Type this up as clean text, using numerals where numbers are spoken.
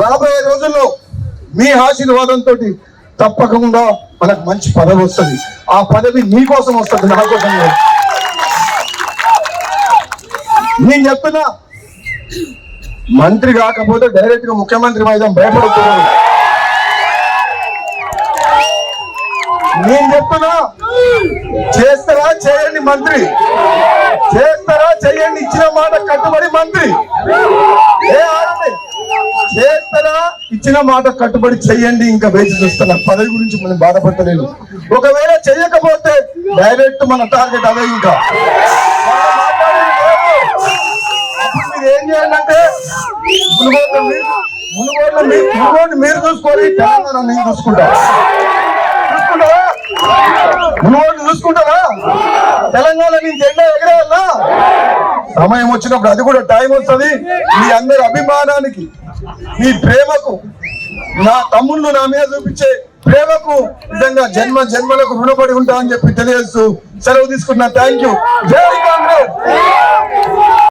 రాబోయే రోజుల్లో మీ ఆశీర్వాదంతో తప్పకుండా మనకు మంచి పదవి వస్తుంది. ఆ పదవి మీకోసం వస్తుంది, నా కోసం లేదు. నేను చెప్తున్నా, మంత్రి కాకపోతే డైరెక్ట్ గా ముఖ్యమంత్రి వైద్యం భయపడుతున్నాను. నేను చెప్తున్నా, చేస్తారా చేయండి మంత్రి, చేస్తారా చేయండి, ఇచ్చిన మాట కట్టుబడి మంత్రి. చేస్తారా ఇచ్చిన మాట కట్టుబడి చెయ్యండి. ఇంకా వేచి చూస్తున్నా, పదవి గురించి మనం బాధపడలేదు. ఒకవేళ చెయ్యకపోతే డైరెక్ట్ మన టార్గెట్ అదే. ఇంకా మీరు ఏం చేయాలంటే మునుగోడు మీరు చూసుకోవాలి, తెలంగాణ నేను చూసుకుంటారా? మునుగోడు చూసుకుంటారా? తెలంగాణ నేను జెండా ఎగరేయాలా? సమయం వచ్చినప్పుడు అది కూడా టైం వస్తుంది. మీ అందరి అభిమానానికి, మీ ప్రేమకు, నా తమ్ముళ్ళు నా మీద చూపించే ప్రేమకు నిజంగా జన్మ జన్మలకు రుణపడి ఉంటా అని చెప్పి తెలియజేస్తూ సెలవు తీసుకున్నా. Thank you. జై కాంగ్రెస్.